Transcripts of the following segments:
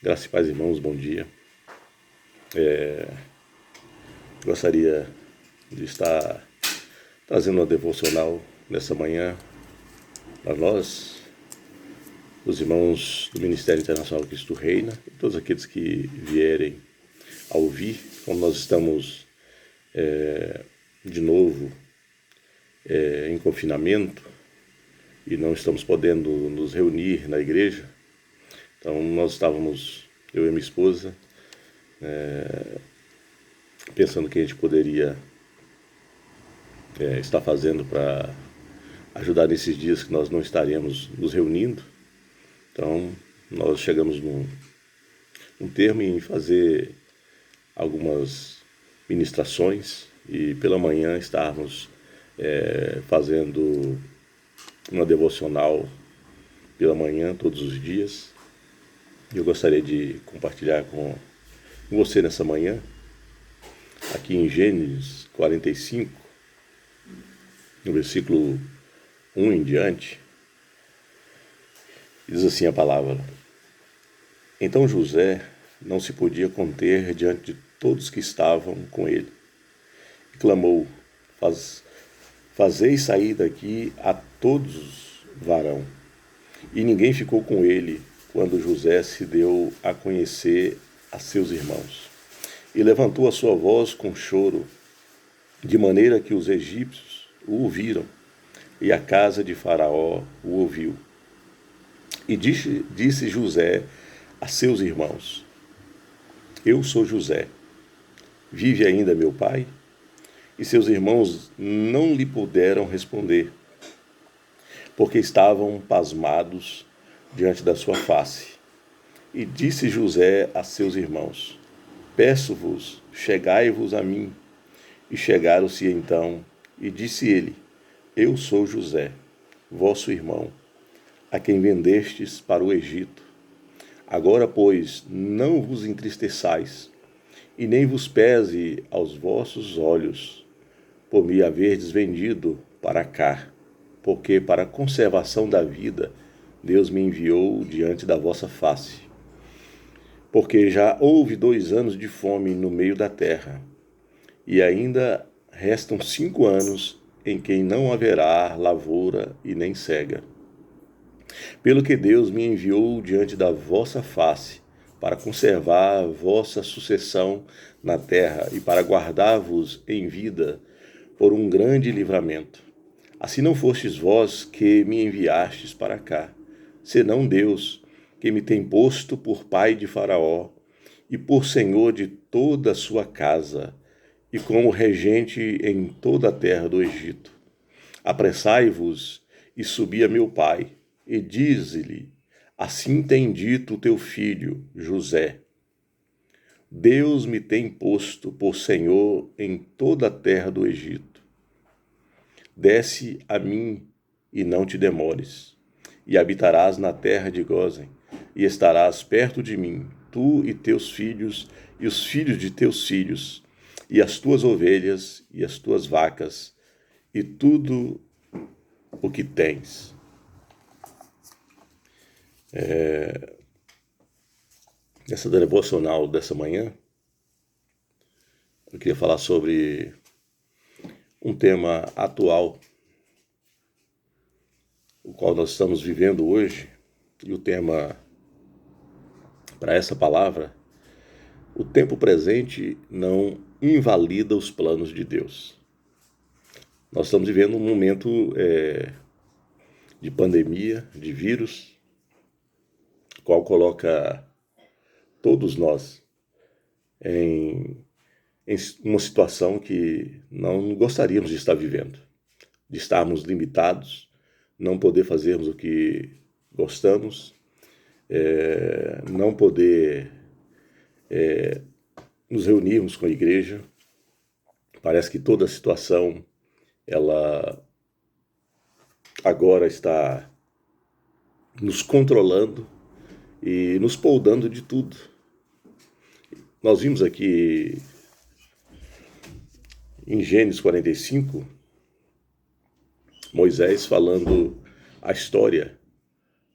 Graças e paz, irmãos, bom dia. Gostaria de estar trazendo uma devocional nessa manhã para nós, os irmãos do Ministério Internacional Cristo Reina, e todos aqueles que vierem a ouvir, como nós estamos de novo em confinamento e não estamos podendo nos reunir na igreja. Então nós estávamos, eu e minha esposa, pensando que a gente poderia estar fazendo para ajudar nesses dias que nós não estaremos nos reunindo. Então nós chegamos num termo em fazer algumas ministrações e pela manhã estarmos fazendo uma devocional pela manhã todos os dias. Eu gostaria de compartilhar com você nessa manhã, aqui em Gênesis 45, no versículo 1 em diante, diz assim a palavra: Então José não se podia conter diante de todos que estavam com ele, e clamou: Fazei sair daqui a todos varão. E ninguém ficou com ele quando José se deu a conhecer a seus irmãos. E levantou a sua voz com choro, de maneira que os egípcios o ouviram, e a casa de Faraó o ouviu. E disse José a seus irmãos: Eu sou José. Vive ainda meu pai? E seus irmãos não lhe puderam responder, porque estavam pasmados diante da sua face. E disse José a seus irmãos: Peço-vos, chegai-vos a mim. E chegaram-se então, e disse ele: Eu sou José, vosso irmão, a quem vendestes para o Egito. Agora, pois, não vos entristeçais, e nem vos pese aos vossos olhos, por me haverdes vendido para cá, porque para a conservação da vida Deus me enviou diante da vossa face. Porque já houve 2 anos de fome no meio da terra, e ainda restam 5 anos em que não haverá lavoura e nem cega. Pelo que Deus me enviou diante da vossa face, para conservar a vossa sucessão na terra e para guardar-vos em vida por um grande livramento. Assim não fostes vós que me enviastes para cá, senão Deus, que me tem posto por pai de Faraó e por senhor de toda a sua casa, e como regente em toda a terra do Egito. Apressai-vos e subi a meu pai, e dize-lhe: Assim tem dito o teu filho, José. Deus me tem posto por senhor em toda a terra do Egito. Desce a mim e não te demores, e habitarás na terra de Gósen, e estarás perto de mim, tu e teus filhos, e os filhos de teus filhos, e as tuas ovelhas, e as tuas vacas, e tudo o que tens. Nessa devocional dessa manhã, eu queria falar sobre um tema atual, o qual nós estamos vivendo hoje, e o tema para essa palavra: o tempo presente não invalida os planos de Deus. Nós estamos vivendo um momento de pandemia, de vírus, qual coloca todos nós em uma situação que não gostaríamos de estar vivendo, de estarmos limitados, não poder fazermos o que gostamos, não poder nos reunirmos com a igreja. Parece que toda a situação, ela agora está nos controlando e nos poldando de tudo. Nós vimos aqui em Gênesis 45, Moisés falando a história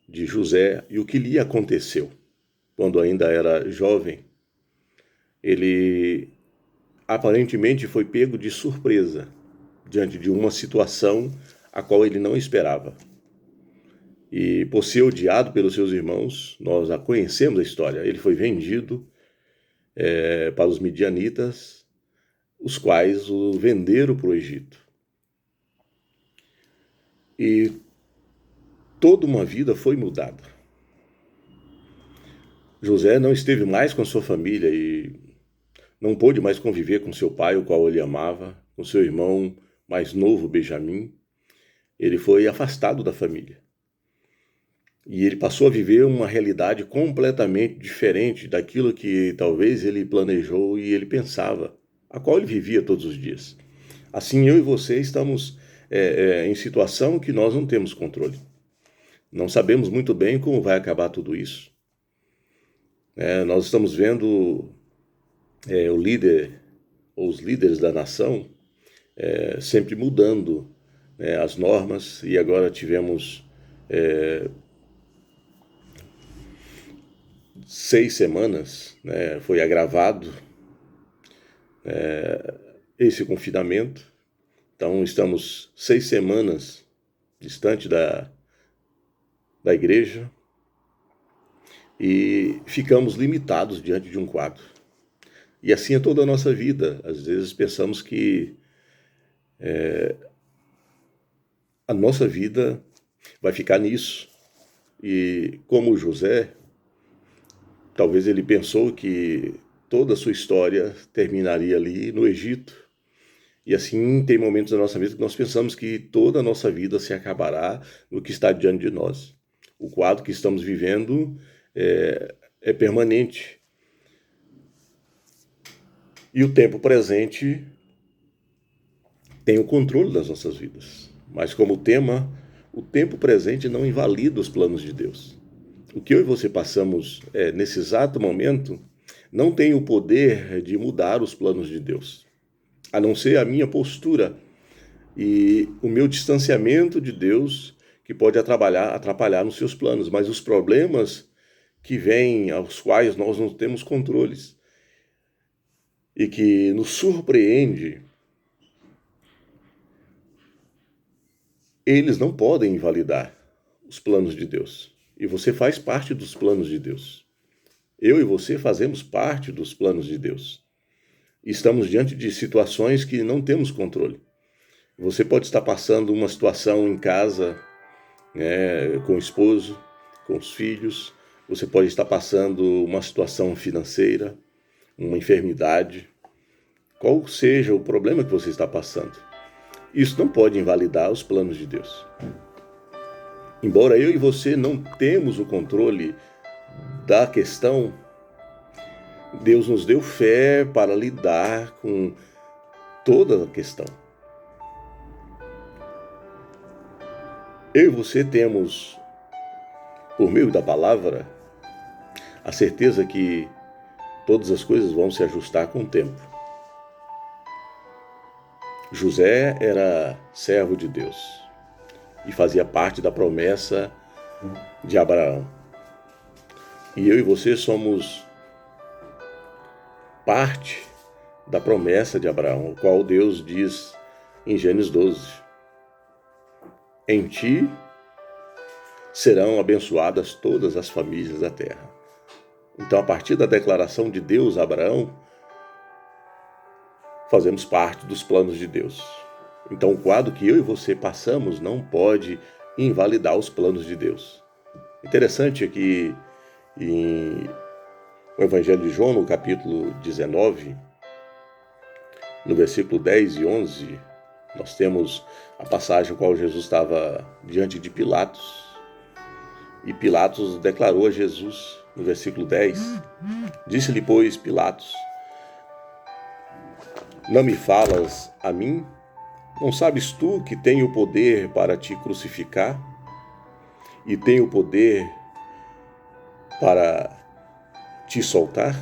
de José e o que lhe aconteceu. quando ainda era jovem, ele aparentemente foi pego de surpresa diante de uma situação a qual ele não esperava. E por ser odiado pelos seus irmãos, nós a conhecemos a história. Ele foi vendido para os midianitas, os quais o venderam para o Egito. E toda uma vida foi mudada. José não esteve mais com sua família e não pôde mais conviver com seu pai, o qual ele amava, com seu irmão mais novo, Benjamim. Ele foi afastado da família. E ele passou a viver uma realidade completamente diferente daquilo que talvez ele planejou e ele pensava, a qual ele vivia todos os dias. Assim, eu e você estamos em situação que nós não temos controle. Não sabemos muito bem como vai acabar tudo isso. Nós estamos vendo o líder, ou os líderes da nação, sempre mudando as normas, e agora tivemos 6 semanas, foi agravado esse confinamento. Então estamos 6 semanas distante da igreja e ficamos limitados diante de um quadro. E assim é toda a nossa vida. Às vezes pensamos que a nossa vida vai ficar nisso. E como José, talvez ele pensou que toda a sua história terminaria ali no Egito. E assim tem momentos da nossa vida que nós pensamos que toda a nossa vida se acabará no que está diante de nós. O quadro que estamos vivendo é permanente. E o tempo presente tem o controle das nossas vidas. Mas como tema, o tempo presente não invalida os planos de Deus. O que eu e você passamos nesse exato momento não tem o poder de mudar os planos de Deus, a não ser a minha postura e o meu distanciamento de Deus, que pode atrapalhar nos seus planos. Mas os problemas que vêm, aos quais nós não temos controles e que nos surpreende, eles não podem invalidar os planos de Deus. E você faz parte dos planos de Deus. Eu e você fazemos parte dos planos de Deus. Estamos diante de situações que não temos controle. Você pode estar passando uma situação em casa, com o esposo, com os filhos. Você pode estar passando uma situação financeira, uma enfermidade. Qual seja o problema que você está passando, isso não pode invalidar os planos de Deus. Embora eu e você não temos o controle da questão, Deus nos deu fé para lidar com toda a questão. Eu e você temos, por meio da palavra, a certeza que todas as coisas vão se ajustar com o tempo. José era servo de Deus e fazia parte da promessa de Abraão. E eu e você somos parte da promessa de Abraão, o qual Deus diz em Gênesis 12: em ti serão abençoadas todas as famílias da terra. Então, a partir da declaração de Deus a Abraão, fazemos parte dos planos de Deus. Então, o quadro que eu e você passamos não pode invalidar os planos de Deus. Interessante é que no Evangelho de João, no capítulo 19, no versículo 10 e 11, nós temos a passagem no qual Jesus estava diante de Pilatos. E Pilatos declarou a Jesus, no versículo 10, disse-lhe, pois, Pilatos: não me falas a mim? Não sabes tu que tenho o poder para te crucificar? E tenho o poder para te soltar?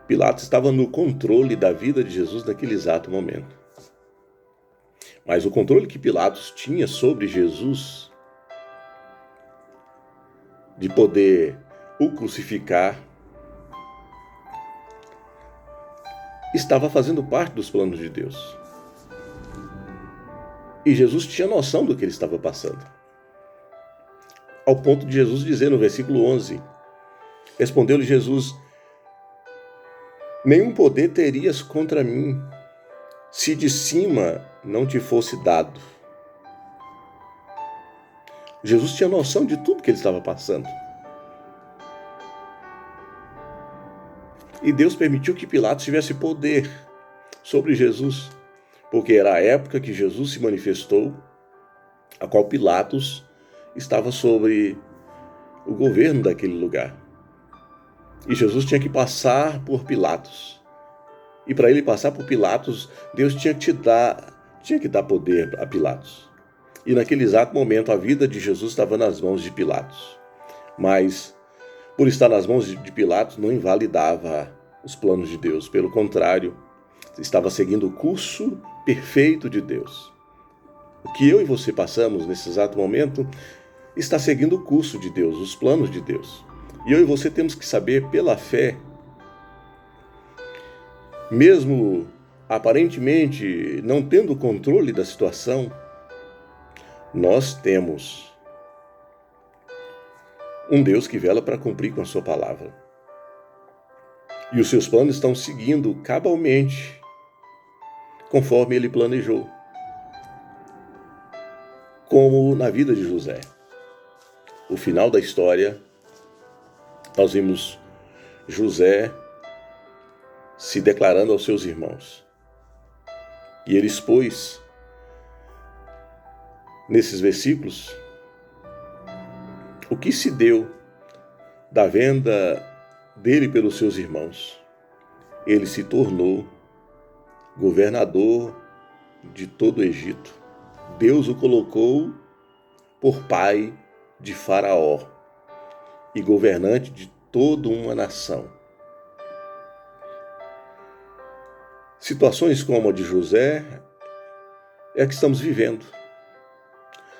Pilatos estava no controle da vida de Jesus naquele exato momento. Mas o controle que Pilatos tinha sobre Jesus de poder o crucificar, estava fazendo parte dos planos de Deus. E Jesus tinha noção do que ele estava passando. Ao ponto de Jesus dizer no versículo 11, respondeu-lhe Jesus: nenhum poder terias contra mim, se de cima não te fosse dado. Jesus tinha noção de tudo que ele estava passando. E Deus permitiu que Pilatos tivesse poder sobre Jesus, porque era a época que Jesus se manifestou, a qual Pilatos estava sobre o governo daquele lugar. E Jesus tinha que passar por Pilatos. E para ele passar por Pilatos, Deus tinha que dar poder a Pilatos. E naquele exato momento, a vida de Jesus estava nas mãos de Pilatos. Mas, por estar nas mãos de Pilatos, não invalidava os planos de Deus. Pelo contrário, estava seguindo o curso perfeito de Deus. O que eu e você passamos nesse exato momento está seguindo o curso de Deus, os planos de Deus. E eu e você temos que saber, pela fé, mesmo aparentemente não tendo controle da situação, nós temos um Deus que vela para cumprir com a sua palavra. E os seus planos estão seguindo cabalmente, conforme ele planejou. Como na vida de José. O final da história, nós vimos José se declarando aos seus irmãos. E ele expôs, nesses versículos, o que se deu da venda dele pelos seus irmãos. Ele se tornou governador de todo o Egito. Deus o colocou por pai de Faraó e governante de toda uma nação. Situações como a de José é a que estamos vivendo,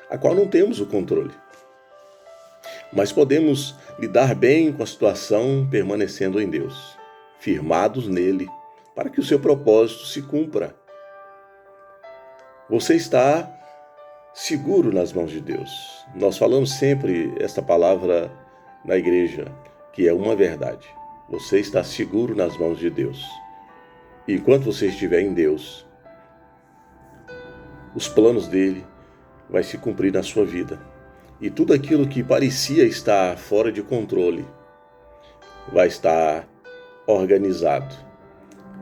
a qual não temos o controle. Mas podemos lidar bem com a situação permanecendo em Deus, firmados nele, para que o seu propósito se cumpra. Você está seguro nas mãos de Deus. Nós falamos sempre esta palavra na igreja, que é uma verdade. Você está seguro nas mãos de Deus. E enquanto você estiver em Deus, os planos dele vai se cumprir na sua vida. E tudo aquilo que parecia estar fora de controle vai estar organizado,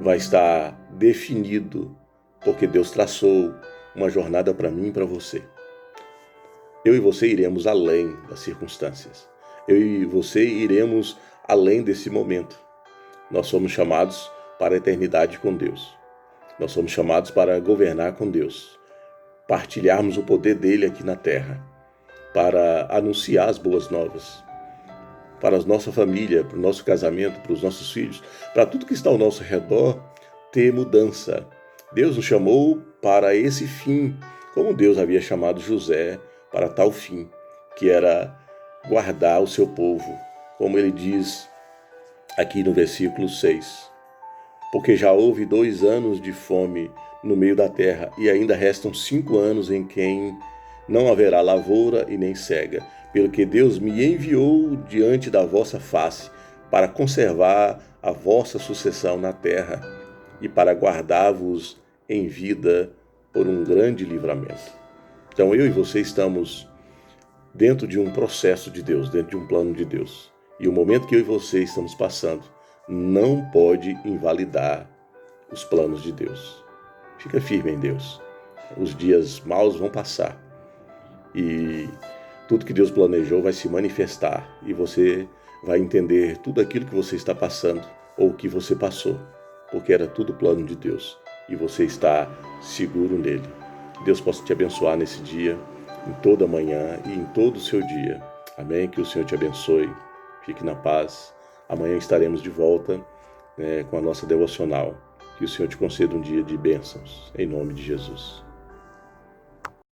vai estar definido, porque Deus traçou uma jornada para mim e para você. Eu e você iremos além das circunstâncias. Eu e você iremos além desse momento. Nós somos chamados para a eternidade com Deus. Nós somos chamados para governar com Deus, partilharmos o poder dele aqui na terra, para anunciar as boas novas, para a nossa família, para o nosso casamento, para os nossos filhos, para tudo que está ao nosso redor, ter mudança. Deus nos chamou para esse fim, como Deus havia chamado José para tal fim, que era guardar o seu povo, como ele diz aqui no versículo 6. Porque já houve 2 anos de fome no meio da terra, e ainda restam 5 anos em que não haverá lavoura e nem cega, pelo que Deus me enviou diante da vossa face, para conservar a vossa sucessão na terra, e para guardar-vos em vida por um grande livramento. Então eu e você estamos dentro de um processo de Deus, dentro de um plano de Deus. E o momento que eu e você estamos passando não pode invalidar os planos de Deus. Fica firme em Deus. Os dias maus vão passar. E tudo que Deus planejou vai se manifestar. E você vai entender tudo aquilo que você está passando ou que você passou. Porque era tudo plano de Deus. E você está seguro nele. Que Deus possa te abençoar nesse dia, em toda a manhã e em todo o seu dia. Amém? Que o Senhor te abençoe. Fique na paz. Amanhã estaremos de volta com a nossa devocional. Que o Senhor te conceda um dia de bênçãos. Em nome de Jesus.